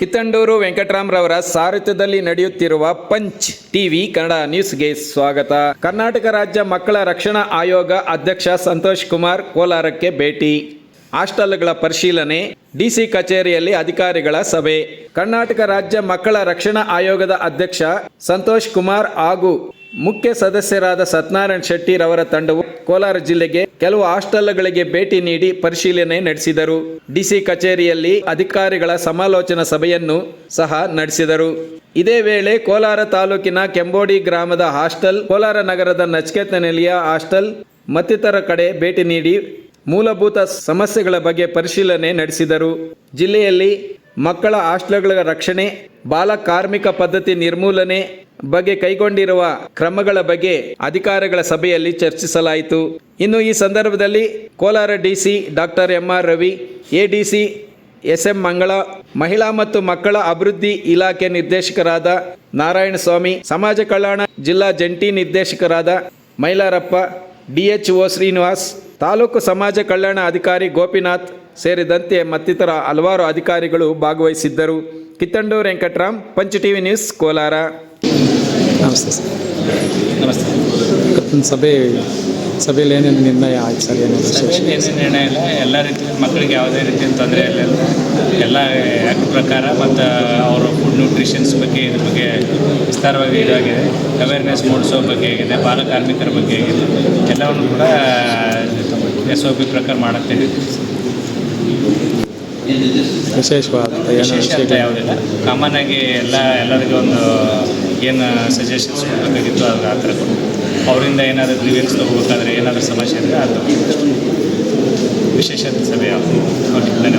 ಕಿತ್ತಂಡೂರು ವೆಂಕಟರಾಮ್ರವರ ಸಾರಥ್ಯದಲ್ಲಿ ನಡೆಯುತ್ತಿರುವ punch TV Kannada ನ್ಯೂಸ್ಗೆ ಸ್ವಾಗತ. ಕರ್ನಾಟಕ ರಾಜ್ಯ ಮಕ್ಕಳ ರಕ್ಷಣಾ ಆಯೋಗ ಅಧ್ಯಕ್ಷ ಸಂತೋಷ್ ಕುಮಾರ್ ಕೋಲಾರಕ್ಕೆ ಭೇಟಿ. ಹಾಸ್ಟೆಲ್ಗಳ ಪರಿಶೀಲನೆ, ಡಿಸಿ ಕಚೇರಿಯಲ್ಲಿ ಅಧಿಕಾರಿಗಳ ಸಭೆ. ಕರ್ನಾಟಕ ರಾಜ್ಯ ಮಕ್ಕಳ ರಕ್ಷಣಾ ಆಯೋಗದ ಅಧ್ಯಕ್ಷ ಸಂತೋಷ್ ಕುಮಾರ್ ಹಾಗೂ ಮುಖ್ಯ ಸದಸ್ಯರಾದ ಸತ್ಯನಾರಾಯಣ ಶೆಟ್ಟಿ ರವರ ತಂಡವು ಕೋಲಾರ ಜಿಲ್ಲೆಗೆ ಕೆಲವು ಹಾಸ್ಟೆಲ್ಗಳಿಗೆ ಭೇಟಿ ನೀಡಿ ಪರಿಶೀಲನೆ ನಡೆಸಿದರು. ಡಿಸಿ ಕಚೇರಿಯಲ್ಲಿ ಅಧಿಕಾರಿಗಳ ಸಮಾಲೋಚನಾ ಸಭೆಯನ್ನು ಸಹ ನಡೆಸಿದರು. ಇದೇ ವೇಳೆ ಕೋಲಾರ ತಾಲೂಕಿನ ಕೆಂಬೋಡಿ ಗ್ರಾಮದ ಹಾಸ್ಟೆಲ್, ಕೋಲಾರ ನಗರದ ನಚಿಕೇತ ನಿಲಯ ಹಾಸ್ಟೆಲ್ ಮತ್ತಿತರ ಕಡೆ ಭೇಟಿ ನೀಡಿ ಮೂಲಭೂತ ಸಮಸ್ಯೆಗಳ ಬಗ್ಗೆ ಪರಿಶೀಲನೆ ನಡೆಸಿದರು. ಜಿಲ್ಲೆಯಲ್ಲಿ ಮಕ್ಕಳ ಹಾಸ್ಟೆಲ್ಗಳ ರಕ್ಷಣೆ, ಬಾಲ ಕಾರ್ಮಿಕ ಪದ್ಧತಿ ನಿರ್ಮೂಲನೆ ಬಗ್ಗೆ ಕೈಗೊಂಡಿರುವ ಕ್ರಮಗಳ ಬಗ್ಗೆ ಅಧಿಕಾರಿಗಳ ಸಭೆಯಲ್ಲಿ ಚರ್ಚಿಸಲಾಯಿತು. ಇನ್ನು ಈ ಸಂದರ್ಭದಲ್ಲಿ Kolar DC doctor MR Ravi, ADC SM Mangala, ಮಹಿಳಾ ಮತ್ತು ಮಕ್ಕಳ ಅಭಿವೃದ್ಧಿ ಇಲಾಖೆ ನಿರ್ದೇಶಕರಾದ ನಾರಾಯಣಸ್ವಾಮಿ, ಸಮಾಜ ಕಲ್ಯಾಣ ಜಿಲ್ಲಾ ಜಂಟಿ ನಿರ್ದೇಶಕರಾದ ಮೈಲಾರಪ್ಪ, ಡಿಎಚ್ಒ ಶ್ರೀನಿವಾಸ್, ತಾಲೂಕು ಸಮಾಜ ಕಲ್ಯಾಣ ಅಧಿಕಾರಿ ಗೋಪಿನಾಥ್ ಸೇರಿದಂತೆ ಮತ್ತಿತರ ಹಲವಾರು ಅಧಿಕಾರಿಗಳು ಭಾಗವಹಿಸಿದ್ದರು. Kittandur Venkataram, Punch TV news, Kolar. ನಮಸ್ತೆ ಸರ್. ನಮಸ್ತೆ. ಸಭೆಯಲ್ಲಿ ಏನೇನು ನಿರ್ಣಯ ಆಯ್ತು ಸರ್? ಏನೇನು ನಿರ್ಣಯ ಇಲ್ಲ, ಎಲ್ಲ ರೀತಿ ಮಕ್ಕಳಿಗೆ ಯಾವುದೇ ರೀತಿಯ ತೊಂದರೆ ಇಲ್ಲ, ಎಲ್ಲ ಆ್ಯಕ್ಟ್ ಪ್ರಕಾರ ಮತ್ತು ಅವರ ಫುಡ್ ನ್ಯೂಟ್ರಿಷನ್ಸ್ ಬಗ್ಗೆ ಇದ್ರ ಬಗ್ಗೆ ವಿಸ್ತಾರವಾಗಿ ಇದಾಗಿದೆ. ಅವೇರ್ನೆಸ್ ಮೂಡಿಸೋ ಬಗ್ಗೆ ಆಗಿದೆ, ಬಾಲ ಕಾರ್ಮಿಕರ ಬಗ್ಗೆ ಆಗಿದೆ. ಎಲ್ಲವನ್ನು ಕೂಡ SOP ಪ್ರಕಾರ ಮಾಡುತ್ತೇವೆ. ವಿಶೇಷವಾದ ವಿಶೇಷ ಯಾವುದಿಲ್ಲ, ಕಾಮನ್ ಆಗಿ ಎಲ್ಲರಿಗೂ ಒಂದು ಏನು ಸಜೆಷನ್ಸ್ ಕೊಡಬೇಕಾಗಿತ್ತು ಅದು ಆ ಥರ ಕೊಟ್ಟು ಅವರಿಂದ ಏನಾದರೂ ಗ್ರೀವೆನ್ಸ್ ತೊಗೋಬೇಕಾದ್ರೆ ಏನಾದರೂ ಸಮಸ್ಯೆ ಇದ್ದರೆ ಅದು ವಿಶೇಷ ಸಭೆ. ಓಕೆ, ಧನ್ಯವಾದ.